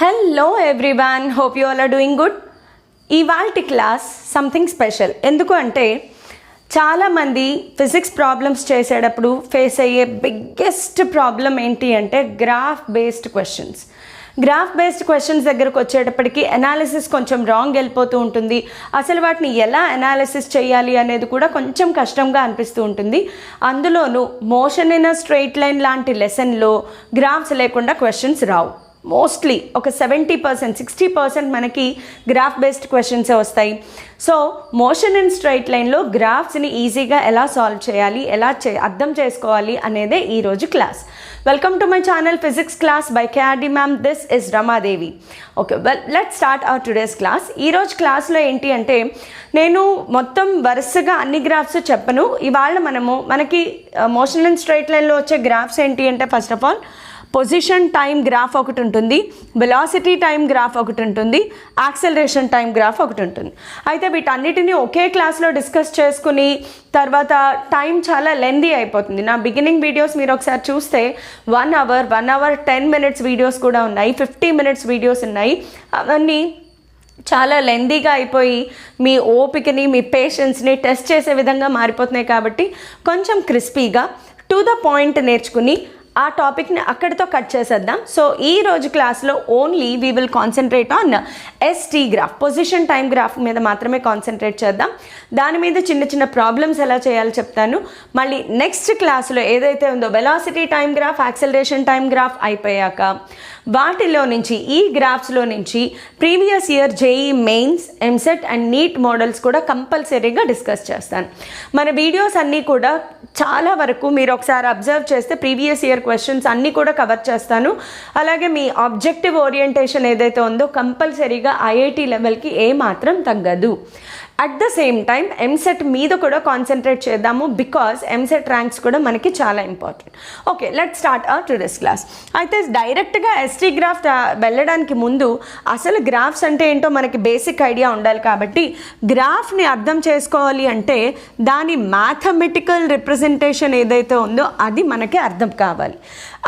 Hello everyone, hope you all are doing good. ఇవాల్టి class something special. ఎందుకు అంటే చాలామంది ఫిజిక్స్ ప్రాబ్లమ్స్ చేసేటప్పుడు ఫేస్ అయ్యే బిగ్గెస్ట్ ప్రాబ్లం ఏంటి అంటే graph based questions. Graph based questions దగ్గరకు వచ్చేటప్పటికి అనాలిసిస్ కొంచెం రాంగ్ వెళ్ళిపోతూ ఉంటుంది. అసలు వాటిని ఎలా అనాలిసిస్ చేయాలి అనేది కూడా కొంచెం కష్టంగా అనిపిస్తూ ఉంటుంది. అందులోనూ motion in a straight line లాంటి లెసన్లో గ్రాఫ్స్ లేకుండా క్వశ్చన్స్ రావు. మోస్ట్లీ ఒక 70%, 60% మనకి గ్రాఫ్ బేస్డ్ క్వశ్చన్సే వస్తాయి. సో మోషన్ ఇన్ స్ట్రైట్ లైన్లో గ్రాఫ్స్ని ఈజీగా ఎలా సాల్వ్ చేయాలి, ఎలా అర్థం చేసుకోవాలి అనేదే ఈరోజు class. Welcome to my channel physics class by KRD ma'am. This is Ramadevi. Okay, let's start our today's class. ఈరోజు క్లాస్లో ఏంటి అంటే నేను మొత్తం వరుసగా అన్ని గ్రాఫ్స్ చెప్పను. ఇవాళ మనకి మోషన్ ఇన్ స్ట్రైట్ లైన్లో వచ్చే గ్రాఫ్స్ ఏంటి అంటే first of all position time graph ఒకటి ఉంటుంది, వెలాసిటీ టైం గ్రాఫ్ ఒకటి ఉంటుంది, యాక్సెలరేషన్ టైం గ్రాఫ్ ఒకటి ఉంటుంది. అయితే వీటన్నిటిని ఒకే క్లాస్లో డిస్కస్ చేసుకుని తర్వాత టైం చాలా లెందీ అయిపోతుంది. నా బిగినింగ్ వీడియోస్ మీరు ఒకసారి చూస్తే 1 hour 10 minutes వీడియోస్ కూడా ఉన్నాయి, 50 minutes వీడియోస్ ఉన్నాయి. అవన్నీ చాలా లెందీగా అయిపోయి మీ ఓపికని, మీ పేషెన్స్ని టెస్ట్ చేసే విధంగా మారిపోతున్నాయి. కాబట్టి కొంచెం క్రిస్పీగా టు ద పాయింట్ నేర్చుకుని ఆ టాపిక్ని అక్కడితో కట్ చేసేద్దాం. సో ఈ రోజు క్లాస్లో only we will concentrate on ST graph, position time graph మీద మాత్రమే కాన్సన్ట్రేట్ చేద్దాం. దాని మీద చిన్న చిన్న ప్రాబ్లమ్స్ ఎలా చేయాలో చెప్తాను. మళ్ళీ నెక్స్ట్ క్లాస్లో ఏదైతే ఉందో velocity time graph, acceleration time graph అయిపోయాక వాటిలో నుంచి, ఈ గ్రాఫ్స్లో నుంచి previous year JEE Mains, EAMCET and NEET models కూడా కంపల్సరీగా డిస్కస్ చేస్తాను. మన వీడియోస్ అన్నీ కూడా చాలా వరకు మీరు ఒకసారి అబ్జర్వ్ చేస్తే ప్రీవియస్ ఇయర్ క్వశ్చన్స్ అన్నీ కూడా కవర్ చేస్తాను. అలాగే మీ ఆబ్జెక్టివ్ ఓరియంటేషన్ ఏదైతే ఉందో కంపల్సరీగా ఐఐటి లెవెల్కి ఏమాత్రం తగ్గదు. At the same time EAMCET మీద కూడా కాన్సన్ట్రేట్ చేద్దాము, బికాస్ ఎంసెట్ ర్యాంక్స్ కూడా మనకి చాలా important. Okay, let start our today's class. అయితే డైరెక్ట్గా ఎస్టీ గ్రాఫ్ వెళ్ళడానికి ముందు అసలు గ్రాఫ్స్ అంటే ఏంటో మనకి బేసిక్ ఐడియా ఉండాలి. కాబట్టి గ్రాఫ్ని అర్థం చేసుకోవాలి అంటే దాని మ్యాథమెటికల్ రిప్రజెంటేషన్ ఏదైతే ఉందో అది మనకి అర్థం కావాలి.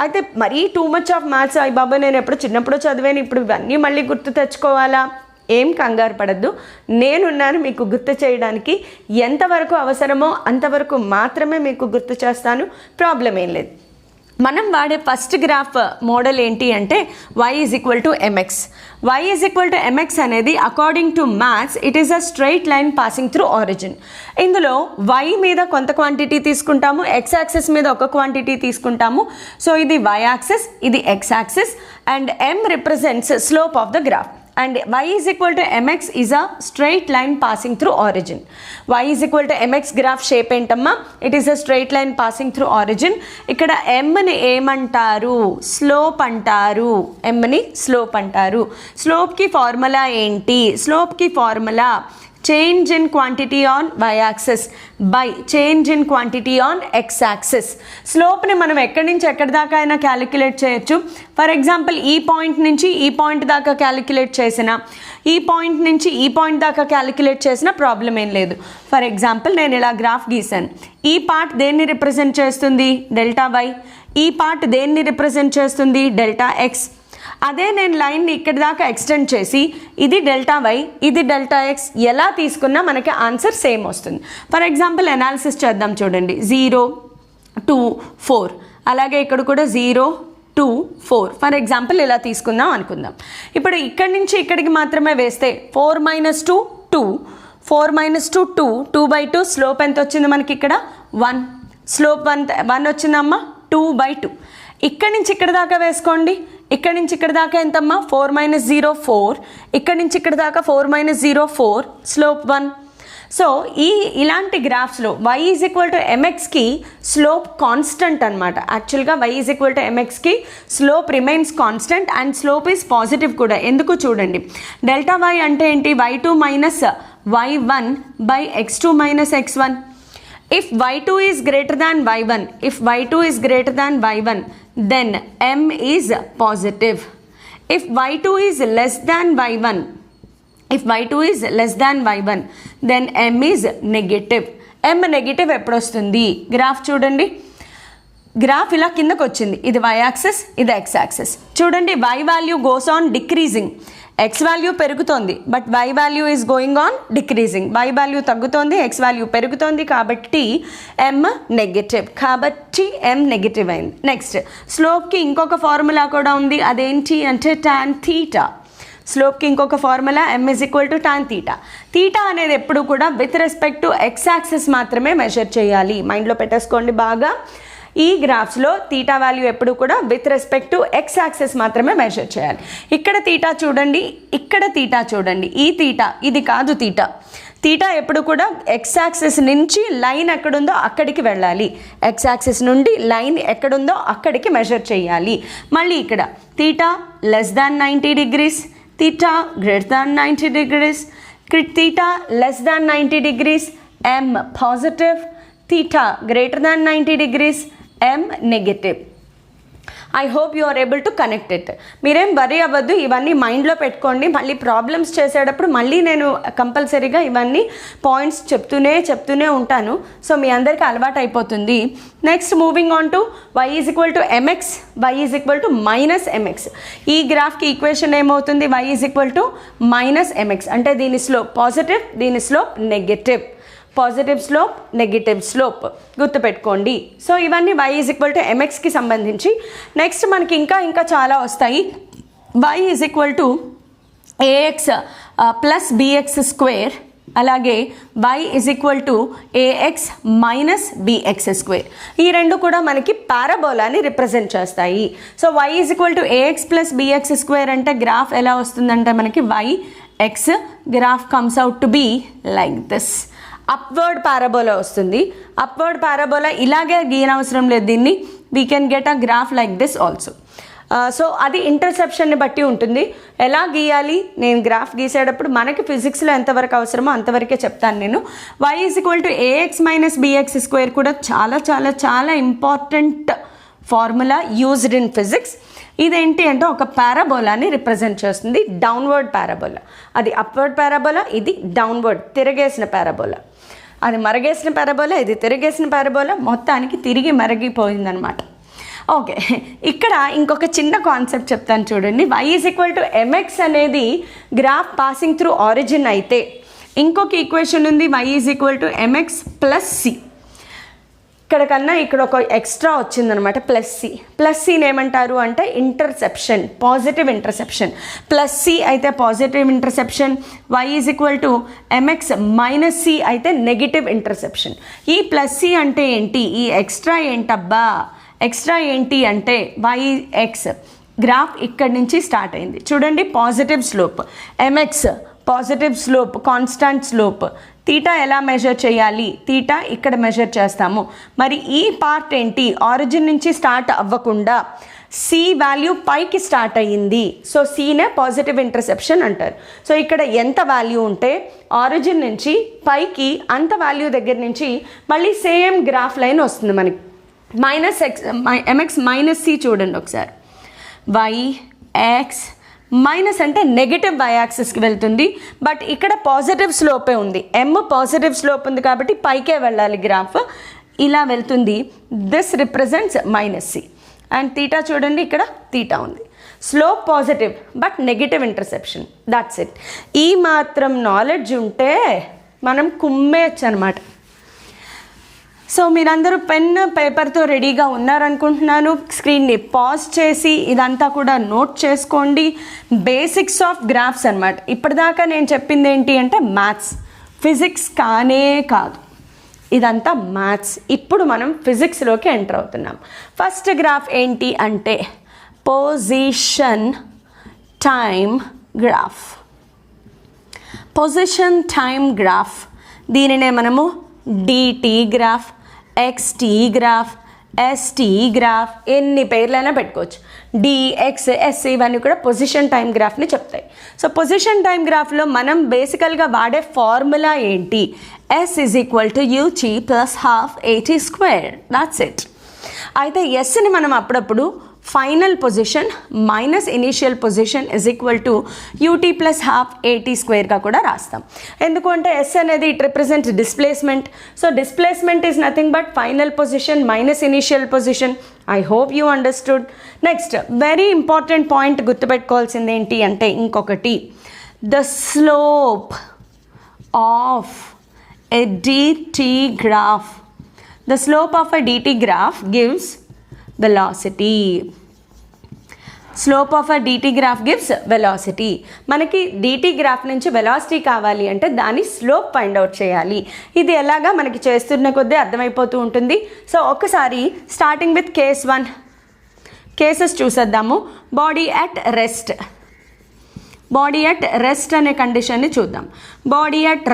అయితే మరీ టూ మచ్ ఆఫ్ మ్యాథ్స్, అయ్యి బాబా నేను ఎప్పుడు చిన్నప్పుడు చదివాను, ఇప్పుడు ఇవన్నీ మళ్ళీ గుర్తు తెచ్చుకోవాలా? ఏం కంగారు పడద్దు, నేనున్నాను మీకు గుర్తు చేయడానికి. ఎంతవరకు అవసరమో అంతవరకు మాత్రమే మీకు గుర్తు చేస్తాను, ప్రాబ్లం ఏం లేదు. మనం వాడే ఫస్ట్ గ్రాఫ్ మోడల్ ఏంటి అంటే y is equal to m x. y is equal to m x అనేది according to maths it is a straight line passing through origin. ఇందులో y మీద కొంత క్వాంటిటీ తీసుకుంటాము, x యాక్సిస్ మీద ఒక క్వాంటిటీ తీసుకుంటాము. సో ఇది y యాక్సిస్, ఇది x axis, and m represents slope of the graph. And y is equal to mx is a straight line passing through origin. y is equal to mx graph shape ఏంటమ్మా? It is a straight line passing through origin. ఇక్కడ m ని ఏమంటారు? Slope అంటారు. m ని slope అంటారు. స్లోప్కి formula ఏంటి? స్లోప్కి formula change in quantity on y axis by change in quantity on x axis. స్లోప్ని మనం ఎక్కడి నుంచి ఎక్కడి దాకా అయినా క్యాలిక్యులేట్ చేయొచ్చు. ఫర్ ఎగ్జాంపుల్ ఈ పాయింట్ నుంచి ఈ పాయింట్ దాకా క్యాలిక్యులేట్ చేసిన, ఈ పాయింట్ నుంచి ఈ పాయింట్ దాకా క్యాలిక్యులేట్ చేసిన ప్రాబ్లం ఏం లేదు. ఫర్ ఎగ్జాంపుల్ నేను ఇలా గ్రాఫ్ గీసాను. ఈ పార్ట్ దేన్ని రిప్రజెంట్ చేస్తుంది? Delta y. ఈ పార్ట్ దేన్ని రిప్రజెంట్ చేస్తుంది? Delta x. అదే నేను లైన్ని ఇక్కడి దాకా ఎక్స్టెండ్ చేసి ఇది డెల్టా వై, ఇది డెల్టా ఎక్స్ ఎలా తీసుకున్నా మనకి ఆన్సర్ సేమ్ వస్తుంది. ఫర్ ఎగ్జాంపుల్ అనాలిసిస్ చేద్దాం చూడండి. 0, 2, 4, అలాగే ఇక్కడ కూడా 0, 2, 4 ఫర్ ఎగ్జాంపుల్ ఇలా తీసుకుందాం అనుకుందాం. ఇప్పుడు ఇక్కడి నుంచి ఇక్కడికి మాత్రమే వేస్తే 4 - 2 2, 4 - 2 2, 2/2. స్లోప్ ఎంత వచ్చింది మనకి ఇక్కడ? 1. స్లోప్ 1 వచ్చిందమ్మా, 2/2. ఇక్కడి నుంచి ఇక్కడ దాకా వేసుకోండి. ఇక్కడి నుంచి ఇక్కడ దాకా ఎంతమ్మా? 4 - 0 4. ఇక్కడి నుంచి ఇక్కడ దాకా 4 - 0 4, స్లోప్ 1. సో ఇలాంటి గ్రాఫ్స్లో y ఈజ్ ఈక్వల్ టు ఎంఎక్స్కి స్లోప్ కాన్స్టెంట్ అనమాట. యాక్చువల్గా y ఈజ్ ఈక్వల్ టు ఎంఎక్స్కి slope remains constant and slope is positive కూడా. ఎందుకు చూడండి, డెల్టా y అంటే ఏంటి? y2 - y1 by x2 - x1. If y2 is greater than y1, if y2 is greater than y1, then m is positive. If y2 is less than y1, if y2 is less than y1, then m is negative. m negative ఎప్పుడు వస్తుంది? Graph చూడండి. Graph ఇలా కిందకు వచ్చింది, ఇది y axis, ఇది x axis. చూడండి y value goes on decreasing, x value పెరుగుతోంది but y value is going on decreasing. y value తగ్గుతోంది, x వాల్యూ పెరుగుతోంది, కాబట్టి m నెగటివ్, కాబట్టి m నెగటివ్ అయింది. నెక్స్ట్ స్లోప్కి ఇంకొక ఫార్ములా కూడా ఉంది, అదేంటి అంటే tan θ. స్లోప్కి ఇంకొక formula m is equal to tan θ. θ అనేది ఎప్పుడు కూడా with respect to x axis మాత్రమే మెజర్ చేయాలి, మైండ్లో పెట్టేసుకోండి బాగా. ఈ గ్రాఫ్స్లో తీటా వాల్యూ ఎప్పుడు కూడా with respect to x axis మాత్రమే మెజర్ చేయాలి. ఇక్కడ తీటా చూడండి, ఇక్కడ తీటా చూడండి, ఈ తీటా ఇది కాదు తీటా. తీటా ఎప్పుడు కూడా ఎక్స్ యాక్సిస్ నుంచి లైన్ ఎక్కడుందో అక్కడికి వెళ్ళాలి, ఎక్స్ యాక్సిస్ నుండి లైన్ ఎక్కడుందో అక్కడికి మెజర్ చేయాలి. మళ్ళీ ఇక్కడ theta less than 90 degrees, theta greater than 90 degrees, theta less than 90 degrees, m positive, theta greater than 90 degrees, m negative. I hope you are able to connect it. మీరేం worry అవ్వద్దు, ఇవన్నీ మైండ్లో పెట్టుకోండి. మళ్ళీ ప్రాబ్లమ్స్ చేసేటప్పుడు మళ్ళీ నేను కంపల్సరీగా ఇవన్నీ పాయింట్స్ చెప్తూనే ఉంటాను, సో మీ అందరికీ అలవాటు అయిపోతుంది. Next moving on to y is equal to mx, y is equal to minus mx. ఈ గ్రాఫ్కి ఈక్వేషన్ ఏమవుతుంది, y is equal to minus mx, అంటే దీని స్లోప్ పాజిటివ్, దీని slope negative. Positive slope, negative slope గుర్తుపెట్టుకోండి. So ఇవన్నీ y is equal to mxకి సంబంధించి. Next మనకి ఇంకా చాలా వస్తాయి. y is equal to ax plus bx square, అలాగే y is equal to ax minus bx square. ఈ రెండు కూడా మనకి పారాబోలాని రిప్రజెంట్ చేస్తాయి. So y is equal to ax plus bx square అంటే గ్రాఫ్ ఎలా వస్తుందంటే మనకి yx graph comes out to be like this. Upward parabola వస్తుంది. అప్వర్డ్ పారాబోలా ఇలాగే గీయనవసరం లేదు, దీన్ని we can get a graph like this also. So అది ఇంటర్సెప్షన్ని బట్టి ఉంటుంది ఎలా గీయాలి. నేను గ్రాఫ్ గీసేటప్పుడు మనకి ఫిజిక్స్లో ఎంతవరకు అవసరమో అంతవరకే చెప్తాను నేను. y is equal to ax minus bx square కూడా చాలా చాలా చాలా important formula used in physics. ఇదేంటి అంటే ఒక పారాబోలాని రిప్రజెంట్ చేస్తుంది, డౌన్వర్డ్ పారాబోలా. అది అప్వర్డ్ పారాబోలా, ఇది డౌన్వర్డ్ తిరగేసిన పారాబోలా. అది మరగేసిన పారాబోలా, ఇది తిరిగేసిన పారాబోలా, మొత్తానికి తిరిగి మరగిపోయిందనమాట. ఓకే, ఇక్కడ ఇంకొక చిన్న కాన్సెప్ట్ చెప్తాను చూడండి. y is equal to mx అనేది గ్రాఫ్ పాసింగ్ త్రూ ఆరిజిన్ అయితే, ఇంకొక ఈక్వేషన్ ఉంది y is equal to mx plus c. ఇక్కడ కన్నా ఇక్కడ ఒక ఎక్స్ట్రా వచ్చిందనమాట, ప్లస్ సి. ప్లస్ సిని ఏమంటారు అంటే interception, positive interception. Plus c అయితే positive interception, y is equal to mx minus c అయితే నెగిటివ్ ఇంటర్సెప్షన్. ఈ ప్లస్ సి అంటే ఏంటి, ఈ ఎక్స్ట్రా ఏంటబ్బా, ఎక్స్ట్రా ఏంటి అంటే yx గ్రాఫ్ ఇక్కడి నుంచి స్టార్ట్ అయింది చూడండి, positive slope, mx positive slope, constant slope. Theta ఎలా మెజర్ చేయాలి, తీటా ఇక్కడ మెజర్ చేస్తాము. మరి ఈ పార్ట్ ఏంటి, ఆరిజిన్ నుంచి స్టార్ట్ అవ్వకుండా సి వాల్యూ పైకి స్టార్ట్ అయ్యింది, సో సీనే పాజిటివ్ ఇంటర్సెప్షన్ అంటారు. సో ఇక్కడ ఎంత వాల్యూ ఉంటే ఆరిజిన్ నుంచి పైకి అంత వాల్యూ దగ్గర నుంచి మళ్ళీ సేమ్ గ్రాఫ్ లైన్ వస్తుంది మనకి. Minus X mx minus C చూడండి ఒకసారి, yx మైనస్ అంటే నెగిటివ్ y యాక్సిస్కి వెళ్తుంది, బట్ ఇక్కడ పాజిటివ్ స్లోపే ఉంది, m పాజిటివ్ స్లోప్ ఉంది కాబట్టి పైకే వెళ్ళాలి గ్రాఫ్, ఇలా వెళ్తుంది. This represents minus C. And theta చూడండి, ఇక్కడ తీటా ఉంది, slope positive but negative interception, that's it. ఈ మాత్రం నాలెడ్జ్ ఉంటే మనం కుమ్మేయచ్చు అనమాట. సో మీరందరూ పెన్ పేపర్తో రెడీగా ఉన్నారనుకుంటున్నాను. స్క్రీన్ని పాజ్ చేసి ఇదంతా కూడా నోట్ చేసుకోండి. బేసిక్స్ ఆఫ్ గ్రాఫ్స్ అనమాట. ఇప్పటిదాకా నేను చెప్పింది ఏంటి అంటే మ్యాథ్స్, ఫిజిక్స్ కానే కాదు, ఇదంతా మ్యాథ్స్. ఇప్పుడు మనం ఫిజిక్స్లోకి ఎంటర్ అవుతున్నాం. ఫస్ట్ గ్రాఫ్ ఏంటి అంటే position time graph. Position time graph, దీనినే మనము D T graph, X T graph, S T graph, ఎన్ని పేర్లైనా పెట్టుకోవచ్చు. డిఎక్స్ ఎస్ ఇవన్నీ కూడా పొజిషన్ టైం గ్రాఫ్ని చెప్తాయి. సో పొజిషన్ టైం గ్రాఫ్లో మనం బేసికల్గా వాడే ఫార్ములా ఏంటి, S is equal to UT plus half AT square, that's it. అయితే ఎస్ని మనం అప్పుడప్పుడు final position minus initial position is equal to UT plus half AT స్క్వేర్గా కూడా రాస్తాం. ఎందుకంటే ఎస్ అనేది it represent displacement. So displacement is nothing but final position minus initial position. I hope you understood. Next very important point గుర్తుపెట్టుకోవాల్సింది ఏంటి అంటే ఇంకొకటి, the slope of a dt graph. The slope of a dt graph gives velocity. Slope of a dt graph gives velocity. మనకి dt graph నుంచి velocity కావాలి అంటే దాని slope find out చేయాలి. ఇది ఎలాగా మనకి చేస్తున్న కొద్దీ అర్థమైపోతూ ఉంటుంది. సో ఒకసారి స్టార్టింగ్ విత్ కేస్ 1 కేసెస్ చూసేద్దాము. Body at rest. Body at rest అనే కండిషన్ని చూద్దాం. బాడీ అట్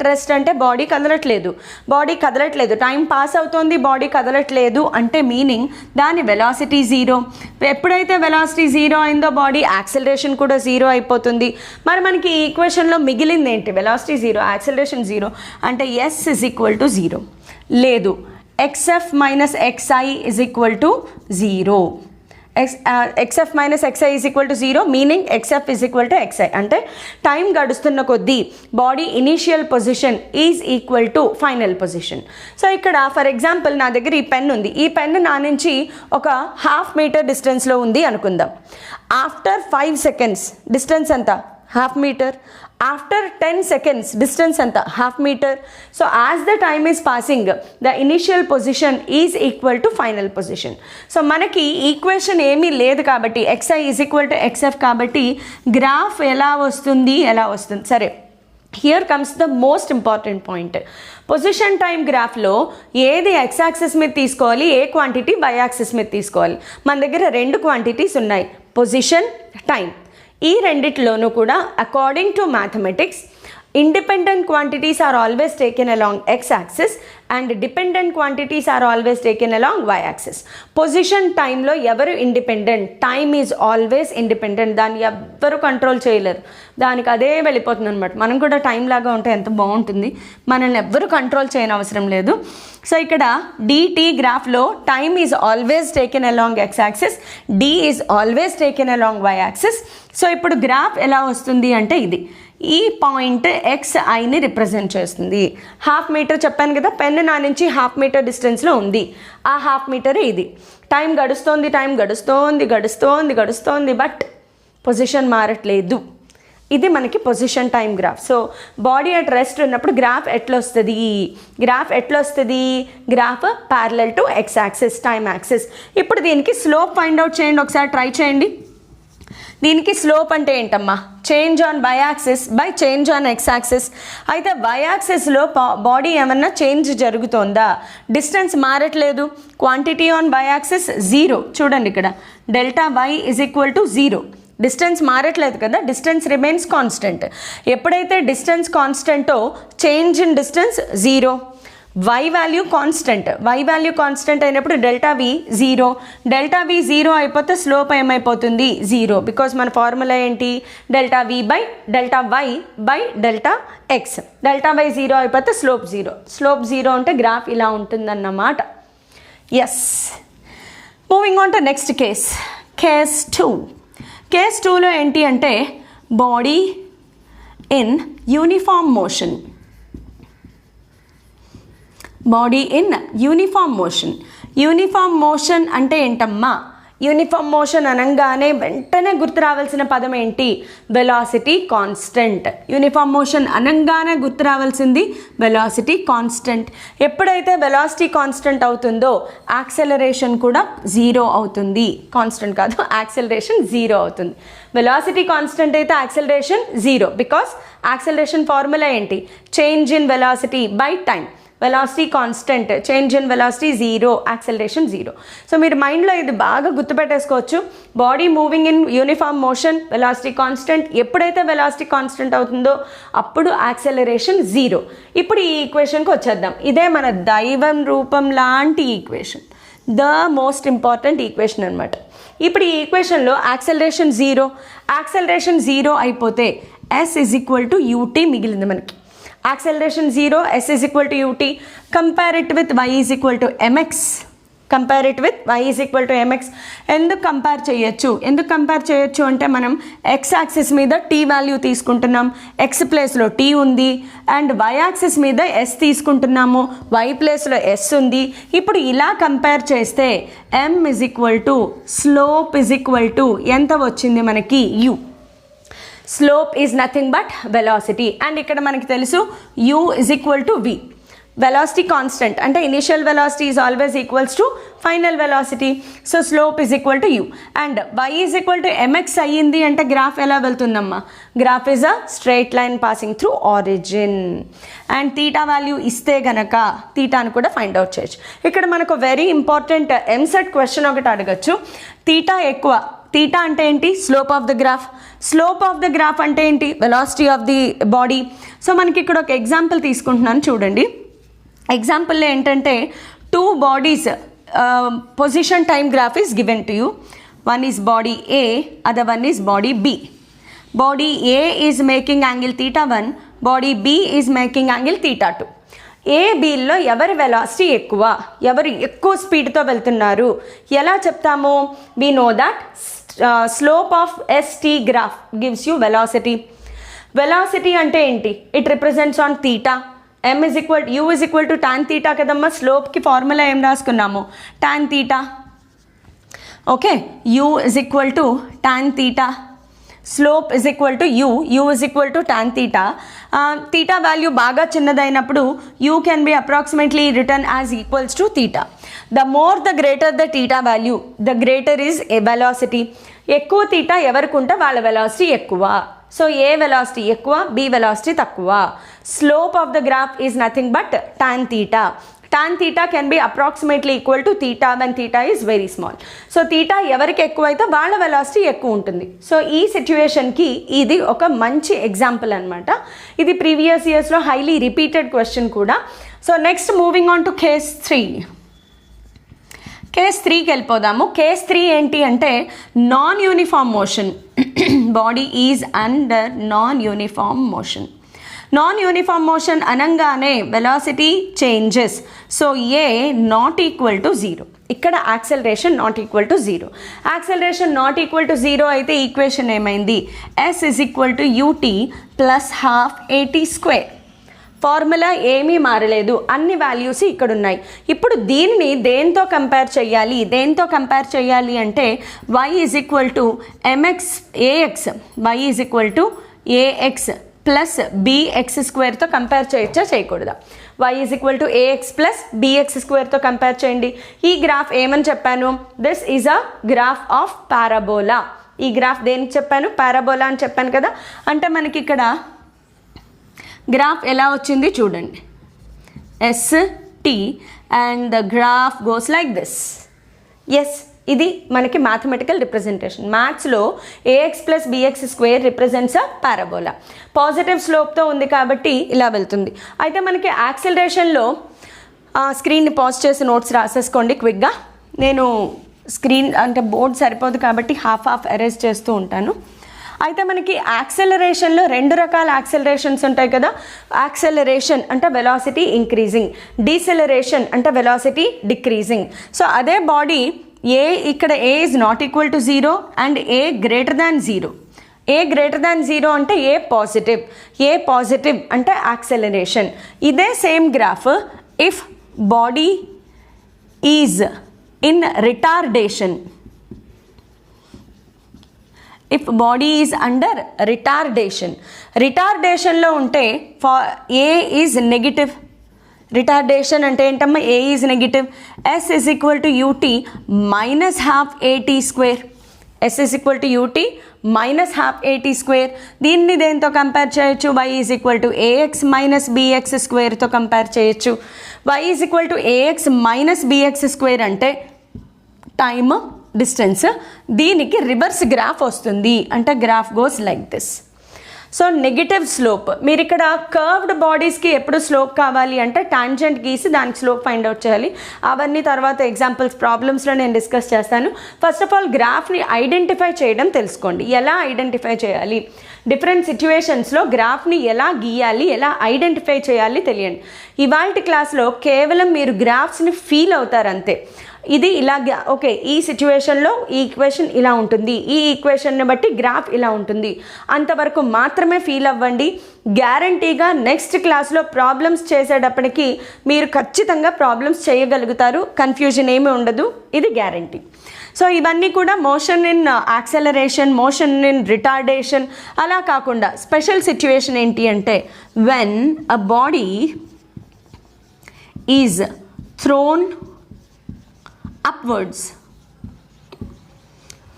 రెస్ట్ అంటే బాడీ కదలట్లేదు, టైం పాస్ అవుతోంది, బాడీ కదలట్లేదు అంటే మీనింగ్ దాని వెలాసిటీ 0. ఎప్పుడైతే వెలాసిటీ 0 అయిందో బాడీ యాక్సిలరేషన్ కూడా 0 అయిపోతుంది. మరి మనకి ఈ ఈక్వేషన్లో మిగిలింది ఏంటి? వెలాసిటీ 0, యాక్సిలరేషన్ 0 అంటే ఎస్ ఇజ్ ఈక్వల్ టు 0. లేదు, xf minus xi is equal to 0. xf minus xi is equal to 0 meaning xf is equal to xi అంటే టైం గడుస్తున్న కొద్దీ body initial position is equal to final position. So ఇక్కడ for example నా దగ్గర ఈ pen ఉంది. ఈ pen నా నుంచి ఒక 1/2 మీటర్ డిస్టెన్స్లో ఉంది అనుకుందాం. ఆఫ్టర్ 5 సెకండ్స్ డిస్టెన్స్ ఎంత? 1/2 మీటర్. ఆఫ్టర్ 10 seconds డిస్టెన్స్ ఎంత? 1/2 metre. So as the time is passing the initial position is equal to final position. So మనకి ఈక్వేషన్ ఏమీ లేదు కాబట్టి xi is equal to xf కాబట్టి గ్రాఫ్ ఎలా వస్తుంది? సరే, here comes the most important point. Position time గ్రాఫ్లో ఏది ఎక్స్ యాక్సిస్ మీద తీసుకోవాలి, ఏ క్వాంటిటీ వై యాక్సిస్ మీద తీసుకోవాలి? మన దగ్గర 2 క్వాంటిటీస్ ఉన్నాయి, పొజిషన్, టైం. ఈ రెండిట్లోనూ కూడా according to mathematics independent quantities are always taken along X axis and dependent quantities are always taken along Y axis. Position టైంలో ఎవరు independent? Time is always independent. దాన్ని ఎవ్వరు కంట్రోల్ చేయలేరు, దానికి అదే వెళ్ళిపోతుంది అనమాట. మనం కూడా టైం లాగా ఉంటే ఎంత బాగుంటుంది. మనల్ని ఎవ్వరు కంట్రోల్ చేయని అవసరం లేదు. సో ఇక్కడ డిటి గ్రాఫ్లో time is always taken along X axis, D is always taken along Y axis. So ఇప్పుడు గ్రాఫ్ ఎలా వస్తుంది అంటే ఇది, ఈ పాయింట్ xiని రిప్రజెంట్ చేస్తుంది. 1/2 మీటర్ చెప్పాను కదా, పెన్ నా నుంచి 1/2 మీటర్ డిస్టెన్స్లో ఉంది. ఆ 1/2 మీటరే ఇది. టైం గడుస్తోంది బట్ పొజిషన్ మారట్లేదు. ఇది మనకి position time graph. So body at rest ఉన్నప్పుడు గ్రాఫ్ ఎట్లా వస్తుంది? Graph parallel to x axis, time axis. ఇప్పుడు దీనికి స్లోప్ ఫైండ్ అవుట్ చేయండి, ఒకసారి ట్రై చేయండి. దీనికి స్లోప్ అంటే ఏంటమ్మా? Change on y axis by change on x axis. అయితే వై యాక్సిస్లో బాడీ ఏమన్నా చేంజ్ జరుగుతోందా? డిస్టెన్స్ మారట్లేదు. Quantity on y axis 0. చూడండి ఇక్కడ delta y is equal to 0. Distance మారట్లేదు కదా, డిస్టెన్స్ రిమైన్స్ కాన్స్టెంట్. ఎప్పుడైతే డిస్టెన్స్ కాన్స్టెంటో change in distance 0. Y value constant అయినప్పుడు డెల్టా వి 0. డెల్టా వి 0 అయిపోతే స్లోప్ ఏమైపోతుంది? 0. బికాజ్ మన ఫార్ములా ఏంటి? Delta v by delta Y by delta X. Delta Y 0 అయిపోతే స్లోప్ 0. స్లోప్ 0 అంటే గ్రాఫ్ ఇలా ఉంటుందన్నమాట. Yes, moving on to next case. Case 2. Case 2లో ఏంటి అంటే body in uniform motion. Uniform motion అంటే ఏంటమ్మా? యూనిఫామ్ మోషన్ అనగానే వెంటనే గుర్తు రావాల్సిన పదం ఏంటి? Velocity constant. యూనిఫామ్ మోషన్ అనగానే గుర్తు రావాల్సింది వెలాసిటీ కాన్స్టెంట్. ఎప్పుడైతే వెలాసిటీ కాన్స్టెంట్ అవుతుందో యాక్సెలరేషన్ కూడా 0 అవుతుంది. కాన్స్టెంట్ కాదు, యాక్సెలరేషన్ 0 అవుతుంది. వెలాసిటీ కాన్స్టెంట్ అయితే యాక్సెలరేషన్ 0. బికాస్ యాక్సెలరేషన్ ఫార్ములా ఏంటి? Change in velocity by time. Velocity constant, change in velocity 0, acceleration 0. So మీరు మైండ్లో ఇది బాగా గుర్తుపెట్టేసుకోవచ్చు. Body moving in uniform motion, velocity constant. ఎప్పుడైతే వెలాసిటీ కాన్స్టెంట్ అవుతుందో అప్పుడు యాక్సెలరేషన్ 0. ఇప్పుడు ఈ ఈక్వేషన్కి వచ్చేద్దాం. ఇదే మన దైవం రూపం లాంటి equation, the most important equation అనమాట. ఇప్పుడు ఈ ఈక్వేషన్లో యాక్సెలరేషన్ 0 అయిపోతే S is equal to UT మిగిలింది మనకి. Acceleration 0, s is equal to ut. Compare it with y is equal to mx. Compare it with y is equal to mx. ఎందుకు compare చేయొచ్చు అంటే మనం x యాక్సిస్ మీద t value తీసుకుంటున్నాం, x ప్లేస్లో t ఉంది, అండ్ y యాక్సిస్ మీద s తీసుకుంటున్నాము, y ప్లేస్లో s ఉంది. ఇప్పుడు ఇలా కంపేర్ చేస్తే m is equal to slope is equal to ఎంత వచ్చింది మనకి u. Slope is nothing but velocity, and ఇక్కడ మనకి తెలుసు u is equal to v. Velocity constant అంటే initial velocity is always equals to final velocity. So slope is equal to u, and y is equal to mx అయ్యింది అంటే graph ఎలా వెళ్తుందమ్మా? Graph is a straight line passing through origin. And theta value ఇస్తే గనక తీటాను కూడా find out చేయొచ్చు. ఇక్కడ మనకు వెరీ ఇంపార్టెంట్ ఎంసెట్ క్వశ్చన్ ఒకటి అడగచ్చు. తీటా ఎక్కువ, తీటా అంటే ఏంటి? Slope of the graph. Slope of the graph అంటే ఏంటి? Velocity of the body. So మనకి ఇక్కడ ఒక ఎగ్జాంపుల్ తీసుకుంటున్నాను చూడండి. ఎగ్జాంపుల్లో ఏంటంటే 2 bodies position time graph is given to you. One is body A, other one is body B. Body A is making angle θ1, body B is making angle θ2. A, Bలో ఎవరి velocity ఎక్కువ, ఎవరు ఎక్కువ స్పీడ్తో వెళ్తున్నారు ఎలా చెప్తాము? We know that slope of ST గ్రాఫ్ గివ్స్ యూ వెలాసిటీ. వెలాసిటీ అంటే ఏంటి? It represents on theta. m is equal u is equal to tan theta కదమ్మా. స్లోప్కి ఫార్ములా ఏం రాసుకున్నాము? tan theta. Okay, u is equal to tan theta. Slope is equal to u is equal to tan theta. theta value బాగా చిన్నదైనప్పుడు u can be approximately written as equals to theta. The more the greater the theta value, the greater is a velocity. ఎక్కువ theta ఎవరికి ఉంటే వాళ్ళ velocity ఎక్కువ. So a velocity ఎక్కువ, B velocity తక్కువ. Slope of the graph is nothing but tan theta. tan theta can be approximately equal to theta when theta is very small. So theta ఎవరికి ఎక్కువ అయితే వాళ్ళ వెలాసిటీ ఎక్కువ ఉంటుంది. So ఈ సిచ్యువేషన్కి ఇది ఒక మంచి ఎగ్జాంపుల్ అనమాట. ఇది ప్రీవియస్ ఇయర్స్లో హైలీ రిపీటెడ్ క్వశ్చన్ కూడా. So next moving on to case 3. Case 3కి వెళ్ళిపోదాము. కేస్ 3 ఏంటి అంటే non uniform motion. Body is under non uniform motion. Non uniform motion అనగానే velocity changes. So a not equal to 0. ఇక్కడ acceleration not equal to 0. Acceleration not equal to 0 అయితే equation ఏమైంది? s is equal to ut plus half at square. Formula ఏమీ మారలేదు, అన్ని values ఇక్కడ ఉన్నాయి. ఇప్పుడు దీన్ని దేంతో కంపేర్ చేయాలి అంటే y is equal to mx ax, y is equal to ax plus bx స్క్వేర్తో కంపేర్ చేయొచ్చా చేయకూడదా? y is equal to ax plus bx స్క్వేర్తో కంపేర్ చేయండి. ఈ గ్రాఫ్ ఏమని చెప్పాను? This is a graph of parabola. ఈ గ్రాఫ్ దేనికి చెప్పాను? పారాబోలా అని చెప్పాను కదా. అంటే మనకి ఇక్కడ గ్రాఫ్ ఎలా వచ్చింది చూడండి. ST and the graph goes like this. Yes, ఇది మనకి మ్యాథమెటికల్ రిప్రజెంటేషన్. మ్యాథ్స్లో ax plus bx square represents a parabola. Positive స్లోప్తో ఉంది కాబట్టి ఇలా వెళ్తుంది. అయితే మనకి యాక్సిలరేషన్లో స్క్రీన్ని పాజ్ చేసి నోట్స్ రాసేసుకోండి క్విక్గా. నేను స్క్రీన్ అంటే బోర్డ్ సరిపోదు కాబట్టి హాఫ్ ఎరేజ్ చేస్తూ ఉంటాను. అయితే మనకి యాక్సెలరేషన్లో 2 రకాల యాక్సెలరేషన్స్ ఉంటాయి కదా. యాక్సెలరేషన్ అంటే వెలాసిటీ ఇంక్రీజింగ్, డీసెలరేషన్ అంటే వెలాసిటీ డిక్రీజింగ్. సో అదే బాడీ ఇక్కడ a is not equal to 0 and a greater than 0. A greater than 0 అంటే ఏ పాజిటివ్ అంటే యాక్సెలరేషన్. ఇదే same graph if body is in retardation, if body is under రిటార్డేషన్లో ఉంటే a is negative. Retardation అంటే ఏంటమ్మా? A is negative. s is equal to ut minus half at square. s is equal to ut minus half at square. దీన్ని దేంతో compare చేయొచ్చు? y is equal to ax minus bx స్క్వేర్తో compare చేయొచ్చు. y is equal to ax minus bx square అంటే time, distance. దీనికి reverse graph వస్తుంది. అంటే graph goes like this. So negative slope. మీరు ఇక్కడ కర్వ్డ్ బాడీస్కి ఎప్పుడు స్లోప్ కావాలి అంటే టాంజెంట్ గీసి దానికి స్లోప్ ఫైండ్ అవుట్ చేయాలి. అవన్నీ తర్వాత ఎగ్జాంపుల్స్ ప్రాబ్లమ్స్లో నేను డిస్కస్ చేస్తాను. ఫస్ట్ ఆఫ్ ఆల్ గ్రాఫ్ని ఐడెంటిఫై చేయడం తెలుసుకోండి. ఎలా ఐడెంటిఫై చేయాలి, డిఫరెంట్ సిచ్యువేషన్స్లో గ్రాఫ్ని ఎలా గీయాలి, ఎలా ఐడెంటిఫై చేయాలి తెలియండి. ఇవాల్టి క్లాస్లో కేవలం మీరు గ్రాఫ్స్ని ఫీల్ అవుతారు అంతే. ఇది ఇలాగా ఓకే, ఈ సిచ్యువేషన్లో ఈ ఈక్వేషన్ ఇలా ఉంటుంది, ఈ ఈక్వేషన్ని బట్టి గ్రాఫ్ ఇలా ఉంటుంది, అంతవరకు మాత్రమే ఫీల్ అవ్వండి. గ్యారంటీగా నెక్స్ట్ క్లాస్లో ప్రాబ్లమ్స్ చేసేటప్పటికి మీరు ఖచ్చితంగా ప్రాబ్లమ్స్ చేయగలుగుతారు, కన్ఫ్యూజన్ ఏమీ ఉండదు, ఇది గ్యారంటీ. సో ఇవన్నీ కూడా motion in acceleration, motion in retardation అలా కాకుండా స్పెషల్ సిచ్యువేషన్ ఏంటి అంటే when a body is thrown upwards.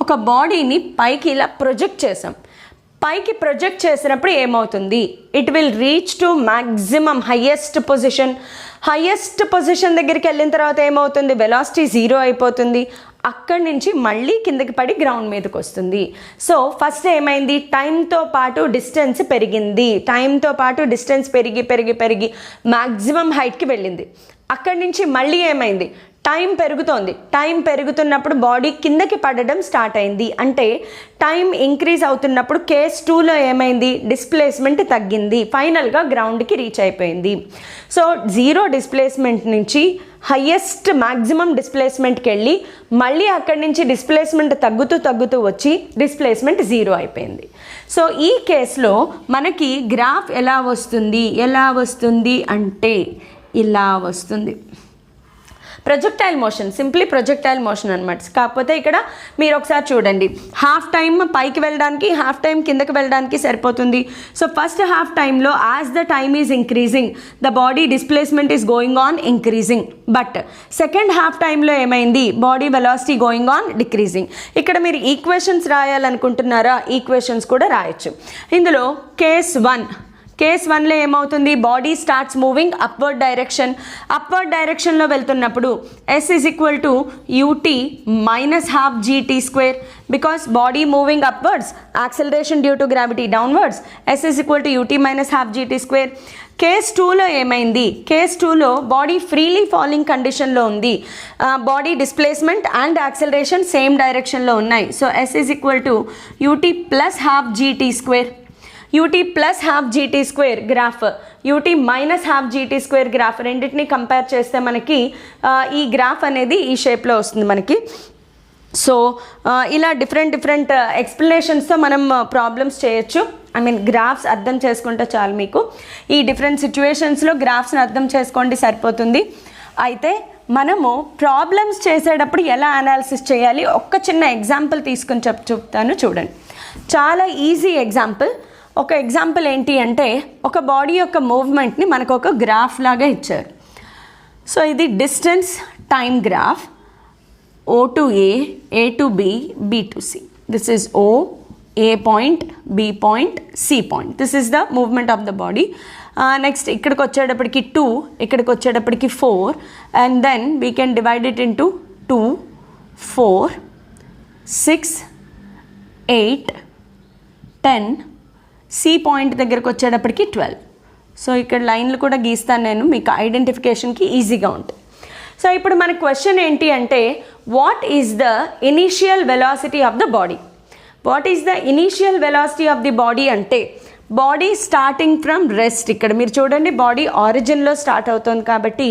ఒక బాడీని పైకి ఇలా ప్రొజెక్ట్ చేసాం, పైకి ప్రొజెక్ట్ చేసినప్పుడు ఏమవుతుంది, it will reach to maximum highest position. Highest position దగ్గరికి వెళ్ళిన తర్వాత ఏమవుతుంది, వెలాసిటీ 0 అయిపోతుంది. అక్కడి నుంచి మళ్ళీ కిందకి పడి గ్రౌండ్ మీదకి వస్తుంది. సో ఫస్ట్ ఏమైంది, టైంతో పాటు డిస్టెన్స్ పెరిగింది, టైంతో పాటు డిస్టెన్స్ పెరిగి పెరిగి పెరిగి మ్యాక్సిమం హైట్కి వెళ్ళింది. అక్కడి నుంచి మళ్ళీ ఏమైంది, టైం పెరుగుతోంది, టైం పెరుగుతున్నప్పుడు బాడీ కిందకి పడడం స్టార్ట్ అయింది. అంటే టైం ఇంక్రీజ్ అవుతున్నప్పుడు కేస్ 2లో ఏమైంది, డిస్ప్లేస్మెంట్ తగ్గింది, ఫైనల్గా గ్రౌండ్కి రీచ్ అయిపోయింది. సో 0 డిస్ప్లేస్మెంట్ నుంచి హయ్యెస్ట్ మ్యాక్సిమం డిస్ప్లేస్మెంట్కి వెళ్ళి మళ్ళీ అక్కడి నుంచి డిస్ప్లేస్మెంట్ తగ్గుతూ తగ్గుతూ వచ్చి డిస్ప్లేస్మెంట్ 0 అయిపోయింది. సో ఈ కేసులో మనకి గ్రాఫ్ ఎలా వస్తుంది అంటే ఇలా వస్తుంది. Projectile motion, simply projectile motion అనమాట. కాకపోతే ఇక్కడ మీరు ఒకసారి చూడండి, హాఫ్ టైం పైకి వెళ్ళడానికి, హాఫ్ టైం కిందకి వెళ్ళడానికి సరిపోతుంది. సో ఫస్ట్ హాఫ్ టైంలో as the time is increasing the body displacement is going on increasing. But second half టైంలో ఏమైంది, body velocity going on decreasing. ఇక్కడ మీరు ఈక్వేషన్స్ రాయాలనుకుంటున్నారా, ఈక్వేషన్స్ కూడా రాయొచ్చు. ఇందులో కేస్ 1లో ఏమవుతుంది, బాడీ స్టార్ట్స్ మూవింగ్ అప్వర్డ్ డైరెక్షన్లో వెళ్తున్నప్పుడు S is equal to ut minus half gt², because body moving upwards, acceleration due to gravity downwards, S is equal to ut minus half gt². Case 2లో ఏమైంది, case 2లో body freely falling కండిషన్లో ఉంది, body displacement and acceleration same డైరెక్షన్లో ఉన్నాయి. So S is equal to ut plus half gt². ut plus half GT² graph, ut minus half GT² graph రెండింటిని compare చేస్తే మనకి ఈ గ్రాఫ్ అనేది ఈ షేప్లో వస్తుంది మనకి. సో ఇలా డిఫరెంట్ ఎక్స్ప్లెనేషన్స్తో మనం ప్రాబ్లమ్స్ చేయొచ్చు. గ్రాఫ్స్ అర్థం చేసుకుంటే చాలు మీకు. ఈ డిఫరెంట్ సిచ్యువేషన్స్లో గ్రాఫ్స్ని అర్థం చేసుకోండి సరిపోతుంది. అయితే మనము ప్రాబ్లమ్స్ చేసేటప్పుడు ఎలా అనాలిసిస్ చేయాలి, ఒక్క చిన్న ఎగ్జాంపుల్ తీసుకొని చెప్తాను చూడండి. చాలా ఈజీ ఎగ్జాంపుల్. ఒక ఎగ్జాంపుల్ ఏంటి అంటే, ఒక బాడీ యొక్క మూవ్మెంట్ని మనకు ఒక గ్రాఫ్ లాగా ఇచ్చారు. సో ఇది distance time graph, O to A to B, B to C. This is O, A point, B point, C point. This is the movement of the body. Next ఇక్కడికి వచ్చేటప్పటికి 2, ఇక్కడికి వచ్చేటప్పటికి 4, and then we can divide it into 2, 4, 6, 8, 10. C point దగ్గరకు వచ్చేటప్పటికి 12. So ఇక్కడ లైన్లు కూడా గీస్తాను నేను, మీకు ఐడెంటిఫికేషన్కి ఈజీగా ఉంటుంది. సో ఇప్పుడు మన క్వశ్చన్ ఏంటి అంటే, what is the initial velocity of the body. What is the initial velocity of the body అంటే, బాడీ స్టార్టింగ్ ఫ్రమ్ రెస్ట్. ఇక్కడ మీరు చూడండి, బాడీ ఆరిజిన్లో స్టార్ట్ అవుతుంది కాబట్టి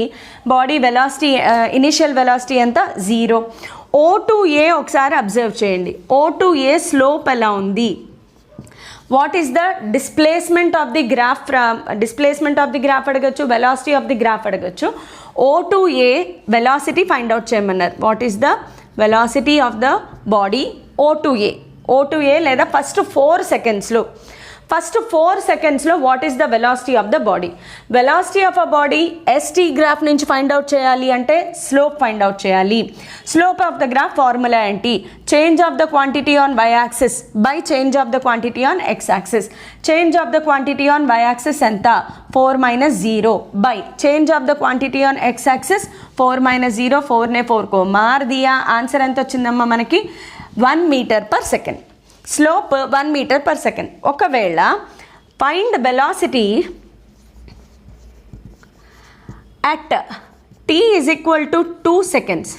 బాడీ వెలాసిటీ ఇనీషియల్ వెలాసిటీ ఎంత, 0. O to A ఒకసారి అబ్జర్వ్ చేయండి. O to A స్లోప్ ఎలా ఉంది. What is the displacement of the graph, displacement of the graph అడగచ్చు, వెలాసిటీ ఆఫ్ ది గ్రాఫ్ అడగచ్చు. O to A velocity find out చేయమన్నారు. What is the velocity of the body O to A లేదా first 4 సెకండ్స్లో what is the velocity of the body. Velocity of a body ST graph నుంచి find out చేయాలి అంటే slope find out చేయాలి. Slope of the graph formula ఏంటి, change of the quantity on y axis by change of the quantity on x axis. Change of the quantity on y axis ఎంత, 4 - 0 by change of the quantity on x axis 4 - 0, 4 ने 4 को मार दिया. Answer ఎంత వచ్చిందమ్మా మనకి, 1 metre per second. Slope 1 metre per second. ఒకవేళ find velocity at t is equal to 2 seconds.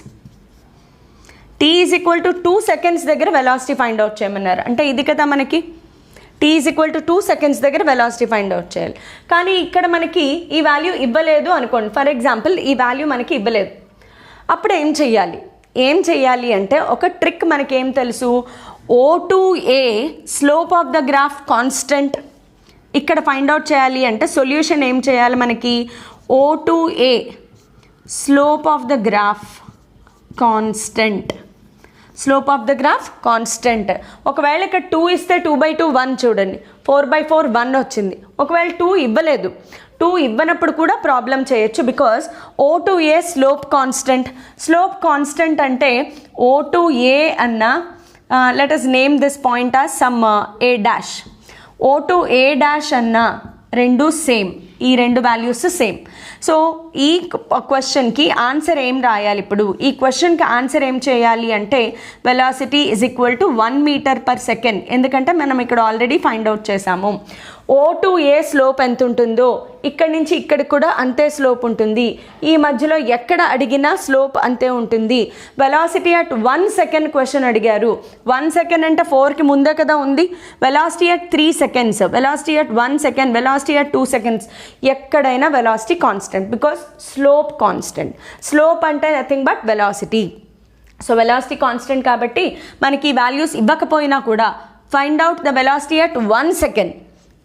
t is equal to 2 seconds దగ్గర వెలాసిటీ ఫైండ్ అవుట్ చేయమన్నారు. అంటే ఇది కదా మనకి, t is equal to 2 seconds దగ్గర వెలాసిటీ ఫైండ్ అవుట్ చేయాలి. కానీ ఇక్కడ మనకి ఈ వాల్యూ ఇవ్వలేదు అనుకోండి. ఫర్ ఎగ్జాంపుల్ ఈ వాల్యూ మనకి ఇవ్వలేదు. అప్పుడు ఏం చెయ్యాలి అంటే ఒక ట్రిక్ మనకేం తెలుసు, O2A slope of the graph constant ఇక్కడ ఫైండ్ అవుట్ చేయాలి అంటే సొల్యూషన్ ఏం చేయాలి మనకి, O2A slope of the graph constant, slope of the graph constant. ఒకవేళ ఇక్కడ 2 ఇస్తే 2/2 1 చూడండి, 4/4 1 వచ్చింది. ఒకవేళ 2 ఇవ్వలేదు, 2 ఇవ్వనప్పుడు కూడా ప్రాబ్లం చేయొచ్చు, బికాస్ O2A స్లోప్ కాన్స్టెంట్ అంటే O2A అన్న let us name this point as some A dash, O2A' అన్న రెండు సేమ్, ఈ రెండు వాల్యూస్ సేమ్. సో ఈ క్వశ్చన్కి ఆన్సర్ ఏం రాయాలి, ఇప్పుడు ఈ క్వశ్చన్కి ఆన్సర్ ఏం చేయాలి అంటే velocity is equal to 1 metre per second, ఎందుకంటే మనం ఇక్కడ ఆల్రెడీ ఫైండ్ అవుట్ చేసాము. O2A స్లోప్ ఎంత ఉంటుందో ఇక్కడి నుంచి ఇక్కడికి కూడా అంతే స్లోప్ ఉంటుంది, ఈ మధ్యలో ఎక్కడ అడిగినా స్లోప్ అంతే ఉంటుంది. వెలాసిటీ అట్ 1 సెకండ్ క్వశ్చన్ అడిగారు, 1 సెకండ్ అంటే 4కి ముందే కదా ఉంది. Velocity at 3 seconds, velocity at 1 second, velocity at 2 seconds, ఎక్కడైనా velocity constant, because slope constant. Slope అంటే nothing but velocity. So velocity constant కాబట్టి మనకి వాల్యూస్ ఇవ్వకపోయినా కూడా find out the velocity at 1 second.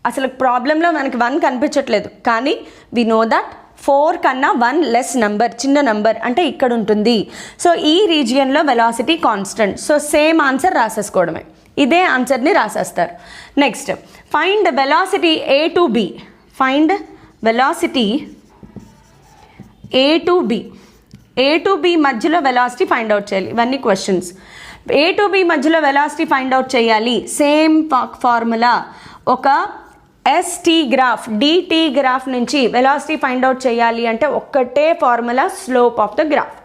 అసలు ప్రాబ్లంలో మనకి 1 కనిపించట్లేదు, కానీ వి నో దట్ 4 కన్నా 1 లెస్ నెంబర్, చిన్న నెంబర్ అంటే ఇక్కడ ఉంటుంది. సో ఈ రీజియన్లో velocity constant. So same answer రాసేసుకోవడమే, ఇదే ఆన్సర్ని రాసేస్తారు. Next find velocity A to B. Find velocity A to B మధ్యలో వెలాసిటీ ఫైండ్ అవుట్ చేయాలి. ఇవన్నీ క్వశ్చన్స్. A to B మధ్యలో వెలాసిటీ ఫైండ్ అవుట్ చేయాలి. సేమ్ ఫార్ములా, ఒక ST గ్రాఫ్ DT గ్రాఫ్ నుంచి వెలాసిటీ ఫైండ్ అవుట్ చేయాలి అంటే ఒక్కటే formula, slope of the graph.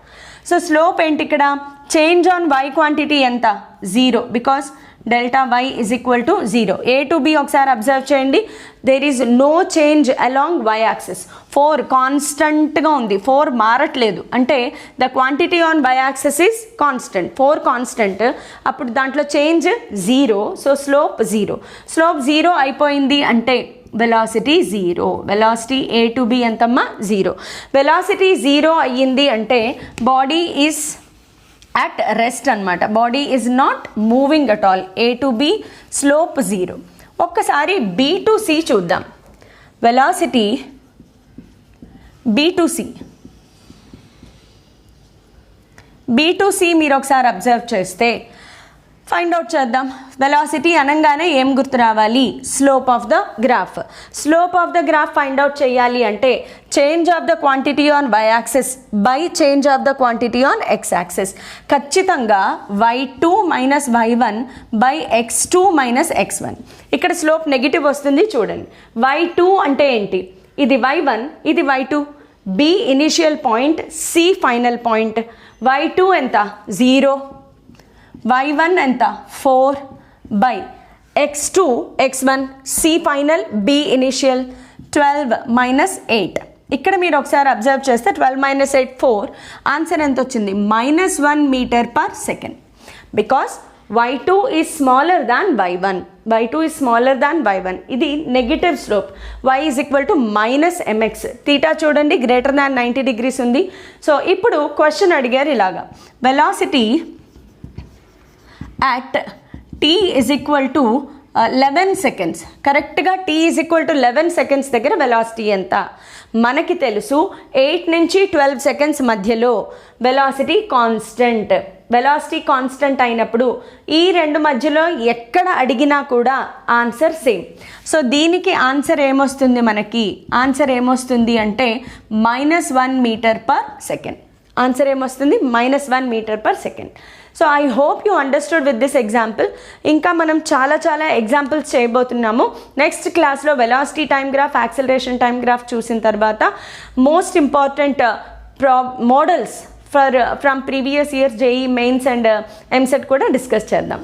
So slope ఏంటి ఇక్కడ, చేంజ్ ఆన్ y క్వాంటిటీ ఎంత, 0, because delta y is equal to 0. A to B ఒకసారి అబ్జర్వ్ చేయండి, there is no change along y axis. 4 కాన్స్టెంట్గా ఉంది, 4 మారట్లేదు, అంటే the quantity on y axis is constant. 4 constant, అప్పుడు దాంట్లో చేంజ్ 0. So slope 0. స్లోప్ 0 అయిపోయింది అంటే velocity 0. Velocity A to B ఎంతమ్మా, 0. వెలాసిటీ 0 అయ్యింది అంటే బాడీ ఈజ్ at rest అనమాట, body is not moving at all. A to B slope 0. ఒక్కసారి B to C చూద్దాం. వెలాసిటీ B to C మీరు ఒకసారి అబ్జర్వ్ చేస్తే ఫైండ్ అవుట్ చేద్దాం. వెలాసిటీ అనగానే ఏం గుర్తు రావాలి, slope of the graph. Slope of the graph find out చేయాలి అంటే change of the quantity on y axis by change of the quantity on x axis. ఖచ్చితంగా y2 minus y1 by x2 minus x1. ఇక్కడ slope negative వస్తుంది చూడండి. y2 అంటే ఏంటి, ఇది y1, ఇది y2. B initial point, C final point. y2 ఎంత, 0. y1 ఎంత, 4 by x2 x1, C final, B initial, 12 minus 8. ఇక్కడ మీరు ఒకసారి అబ్జర్వ్ చేస్తే 12 మైనస్ 8 4. ఆన్సర్ ఎంత వచ్చింది, -1 metre per second. Because y2 is smaller than y1. y2 is smaller than y1. ఇది negative slope. y is equal to -mx. Theta చూడండి greater than 90 degrees ఉంది. So ఇప్పుడు క్వశ్చన్ అడిగారు ఇలాగా, velocity at t is equal to 11 seconds. కరెక్ట్గా t is equal to 11 seconds దగ్గర velocity ఎంత, మనకి తెలుసు 8 నుంచి 12 seconds మధ్యలో వెలాసిటీ కాన్స్టెంట్. వెలాసిటీ కాన్స్టెంట్ అయినప్పుడు ఈ రెండు మధ్యలో ఎక్కడ అడిగినా కూడా ఆన్సర్ సేమ్. సో దీనికి ఆన్సర్ ఏమొస్తుంది, మనకి ఆన్సర్ ఏమొస్తుంది అంటే -1 మీటర్ పర్ సెకండ్. ఆన్సర్ ఏమొస్తుంది, -1 metre per second. So I hope you understood with this example. ఇంకా మనం చాలా ఎగ్జాంపుల్స్ చేయబోతున్నాము. నెక్స్ట్ క్లాస్లో velocity time graph, acceleration time graph చూసిన తర్వాత most important models from previous years JEE Mains and MCET కూడా discuss చేద్దాం.